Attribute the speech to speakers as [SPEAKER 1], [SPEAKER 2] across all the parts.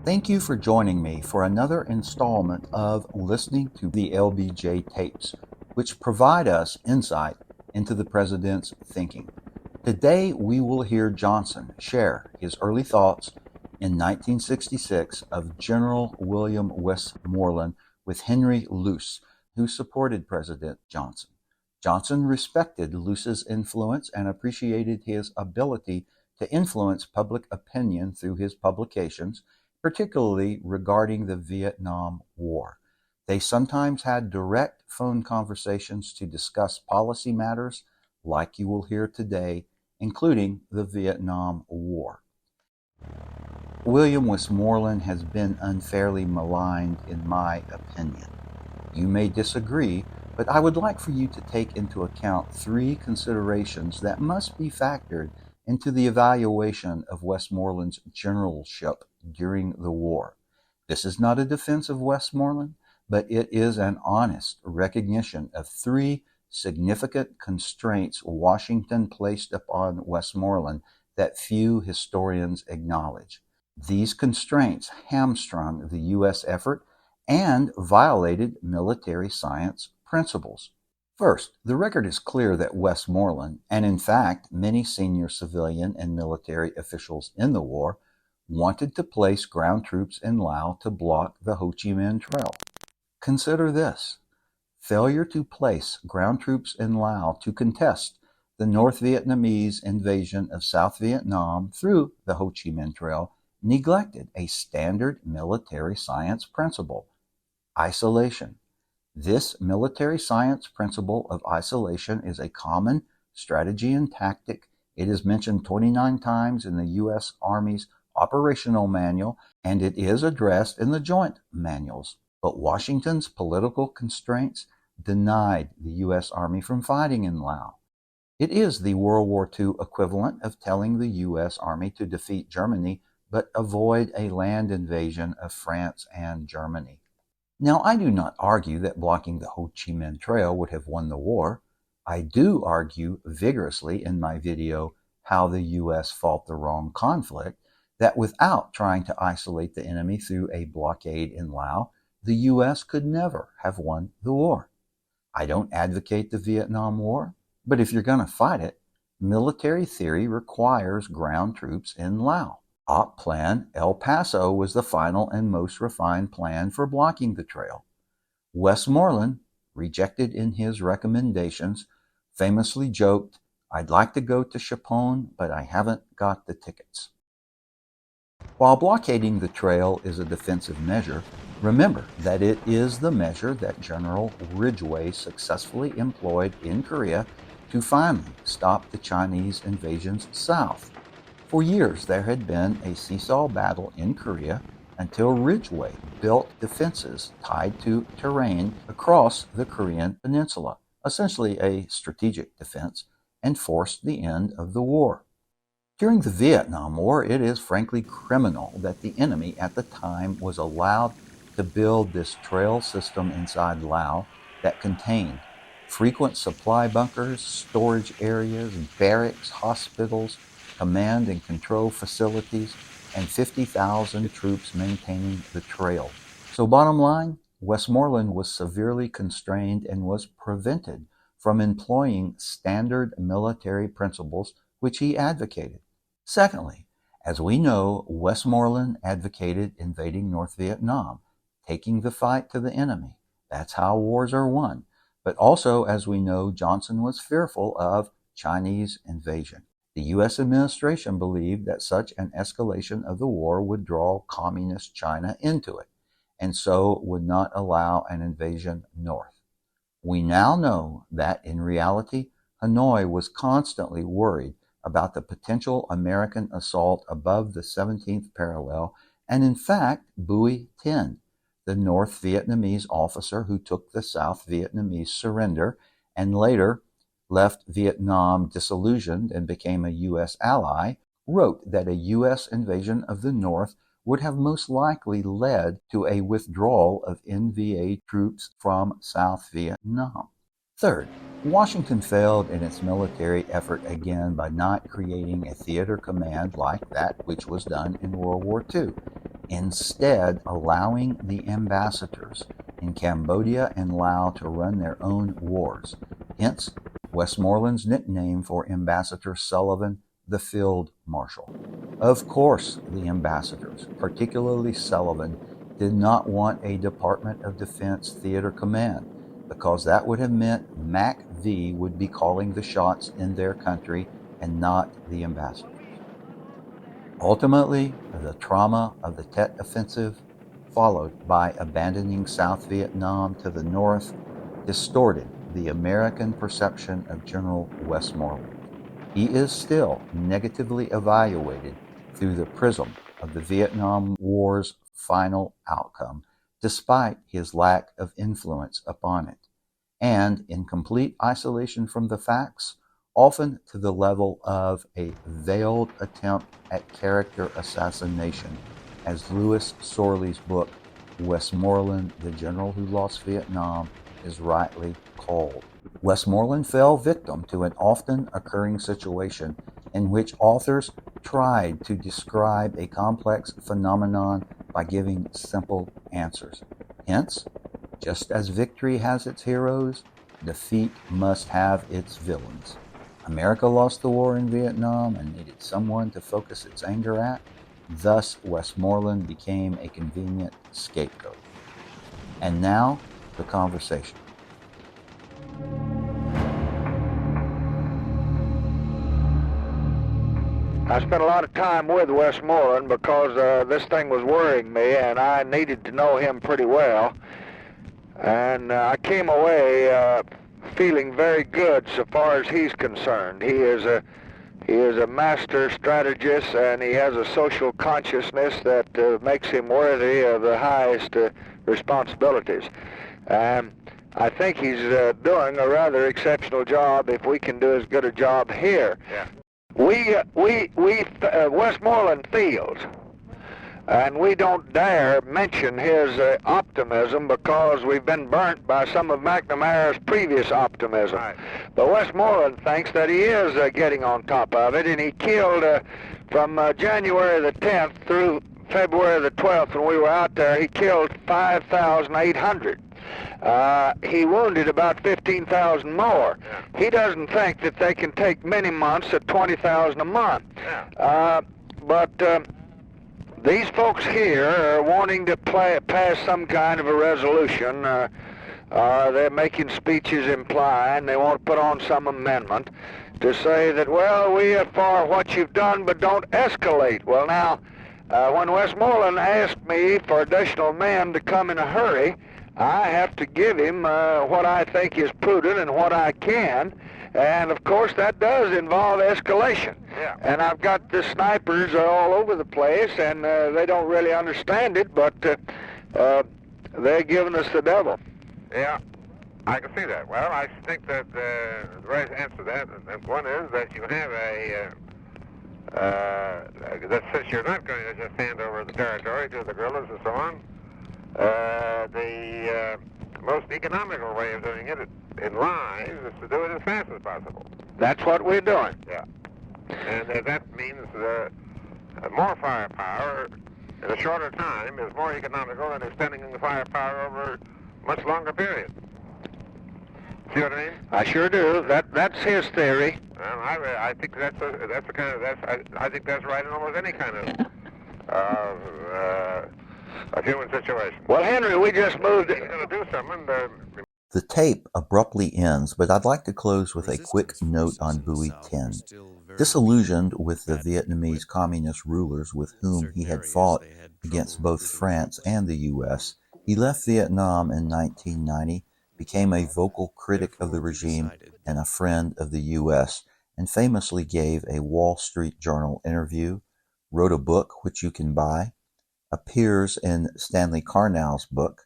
[SPEAKER 1] Thank you for joining me for another installment of listening to the LBJ Tapes, which provide us insight into the president's thinking. Today, we will hear Johnson share his early thoughts in 1966 of General William Westmoreland with Henry Luce, who supported President Johnson. Johnson respected Luce's influence and appreciated his ability to influence public opinion through his publications, particularly regarding the Vietnam War. They sometimes had direct phone conversations to discuss policy matters, like you will hear today, including the Vietnam War. William Westmoreland has been unfairly maligned, in my opinion. You may disagree, but I would like for you to take into account three considerations that must be factored into the evaluation of Westmoreland's generalship during the war. This is not a defense of Westmoreland, but it is an honest recognition of three significant constraints Washington placed upon Westmoreland that few historians acknowledge. These constraints hamstrung the U.S. effort and violated military science principles. First, the record is clear that Westmoreland, and in fact many senior civilian and military officials in the war, wanted to place ground troops in Laos to block the Ho Chi Minh Trail. Consider this: failure to place ground troops in Laos to contest the North Vietnamese invasion of South Vietnam through the Ho Chi Minh Trail neglected a standard military science principle: isolation. This military science principle of isolation is a common strategy and tactic. It is mentioned 29 times in the U.S. Army's operational manual, and it is addressed in the joint manuals. But Washington's political constraints denied the U.S. Army from fighting in Laos. It is the World War II equivalent of telling the U.S. Army to defeat Germany but avoid a land invasion of France and Germany. Now, I do not argue that blocking the Ho Chi Minh Trail would have won the war. I do argue vigorously in my video, How the U.S. Fought the Wrong Conflict, that without trying to isolate the enemy through a blockade in Laos, the U.S. could never have won the war. I don't advocate the Vietnam War, but if you're going to fight it, military theory requires ground troops in Laos. Op Plan El Paso was the final and most refined plan for blocking the trail. Westmoreland, rejected in his recommendations, famously joked, "I'd like to go to Chapon, but I haven't got the tickets." While blockading the trail is a defensive measure, remember that it is the measure that General Ridgway successfully employed in Korea to finally stop the Chinese invasions south. For years, there had been a seesaw battle in Korea until Ridgway built defenses tied to terrain across the Korean peninsula, essentially a strategic defense, and forced the end of the war. During the Vietnam War, it is frankly criminal that the enemy at the time was allowed to build this trail system inside Laos that contained frequent supply bunkers, storage areas, barracks, hospitals, command and control facilities, and 50,000 troops maintaining the trail. So bottom line, Westmoreland was severely constrained and was prevented from employing standard military principles which he advocated. Secondly, as we know, Westmoreland advocated invading North Vietnam, taking the fight to the enemy. That's how wars are won. But also, as we know, Johnson was fearful of Chinese invasion. The U.S. administration believed that such an escalation of the war would draw communist China into it, and so would not allow an invasion north. We now know that, in reality, Hanoi was constantly worried about the potential American assault above the 17th parallel, and in fact, Bui Tin, the North Vietnamese officer who took the South Vietnamese surrender and later left Vietnam disillusioned and became a U.S. ally, wrote that a U.S. invasion of the North would have most likely led to a withdrawal of NVA troops from South Vietnam. Third, Washington failed in its military effort again by not creating a theater command like that which was done in World War II, instead allowing the ambassadors in Cambodia and Laos to run their own wars. Hence, Westmoreland's nickname for Ambassador Sullivan, the Field Marshal. Of course, the ambassadors, particularly Sullivan, did not want a Department of Defense theater command, because that would have meant MAC-V would be calling the shots in their country and not the ambassadors. Ultimately, the trauma of the Tet Offensive, followed by abandoning South Vietnam to the north, distorted the American perception of General Westmoreland. He is still negatively evaluated through the prism of the Vietnam War's final outcome, despite his lack of influence upon it, and in complete isolation from the facts, often to the level of a veiled attempt at character assassination, as Louis Sorley's book, Westmoreland, the General Who Lost Vietnam, is rightly called. Westmoreland fell victim to an often occurring situation in which authors tried to describe a complex phenomenon by giving simple answers. Hence, just as victory has its heroes, defeat must have its villains. America lost the war in Vietnam and needed someone to focus its anger at. Thus, Westmoreland became a convenient scapegoat. And now, the conversation.
[SPEAKER 2] I spent a lot of time with Westmoreland because this thing was worrying me, and I needed to know him pretty well. And I came away feeling very good so far as he's concerned. He is a master strategist, and he has a social consciousness that makes him worthy of the highest responsibilities. I think he's doing a rather exceptional job if we can do as good a job here.
[SPEAKER 3] Yeah.
[SPEAKER 2] Westmoreland feels, and we don't dare mention his optimism because we've been burnt by some of McNamara's previous optimism.
[SPEAKER 3] Right.
[SPEAKER 2] But Westmoreland thinks that he is getting on top of it, and he killed from January the 10th through February the 12th when we were out there, he killed 5,800. He wounded about 15,000 more.
[SPEAKER 3] Yeah.
[SPEAKER 2] He doesn't think that they can take many months at 20,000 a month.
[SPEAKER 3] Yeah.
[SPEAKER 2] But these folks here are wanting to pass some kind of a resolution. They're making speeches implying they want to put on some amendment to say that, well, we are for what you've done, but don't escalate. Well, now, when Westmoreland asked me for additional men to come in a hurry, I have to give him what I think is prudent and what I can, and of course that does involve escalation.
[SPEAKER 3] Yeah.
[SPEAKER 2] And I've got the snipers all over the place, and they don't really understand it, but they're giving us the devil.
[SPEAKER 3] Yeah, I can see that. Well, I think that the right answer to that, and one is that you have that since you're not going to just hand over the territory to the guerrillas and so on, the most economical way of doing it in lies is to do it as fast as possible.
[SPEAKER 2] That's what we're doing.
[SPEAKER 3] Yeah. And that means more firepower in a shorter time is more economical than extending the firepower over a much longer period. See what I mean?
[SPEAKER 2] I sure do. That's his theory.
[SPEAKER 3] Well, I think that's the kind of I think that's right in almost any kind of human situation.
[SPEAKER 2] Well, Henry, we just moved.
[SPEAKER 3] He's going to do something.
[SPEAKER 1] The tape abruptly ends, but I'd like to close with a quick note on Bui Tin. Disillusioned with the Vietnamese communist rulers with whom he had fought against both France and the U.S., he left Vietnam in 1990, became a vocal critic of the regime and a friend of the U.S., and famously gave a Wall Street Journal interview, wrote a book which you can buy, appears in Stanley Carnell's book,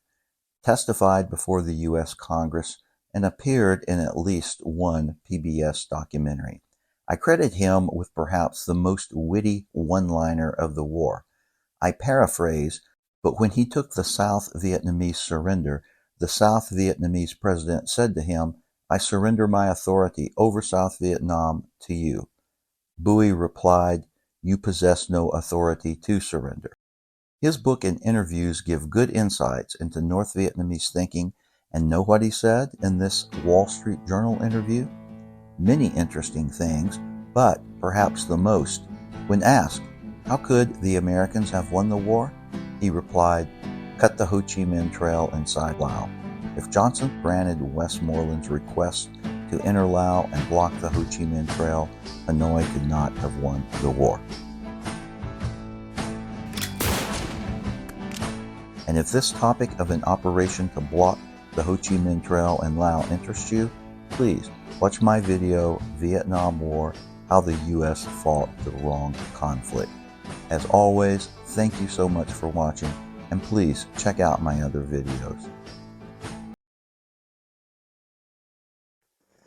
[SPEAKER 1] testified before the U.S. Congress, and appeared in at least one PBS documentary. I credit him with perhaps the most witty one-liner of the war. I paraphrase, but when he took the South Vietnamese surrender, the South Vietnamese president said to him, I surrender my authority over South Vietnam to you. Bui replied, you possess no authority to surrender. His book and interviews give good insights into North Vietnamese thinking, and know what he said in this Wall Street Journal interview? Many interesting things, but perhaps the most. When asked, how could the Americans have won the war? He replied, cut the Ho Chi Minh Trail inside Laos. If Johnson granted Westmoreland's request to enter Laos and block the Ho Chi Minh Trail, Hanoi could not have won the war. And if this topic of an operation to block the Ho Chi Minh Trail in Laos interests you, please watch my video, Vietnam War, How the U.S. Fought the Wrong Conflict. As always, thank you so much for watching, and please check out my other videos.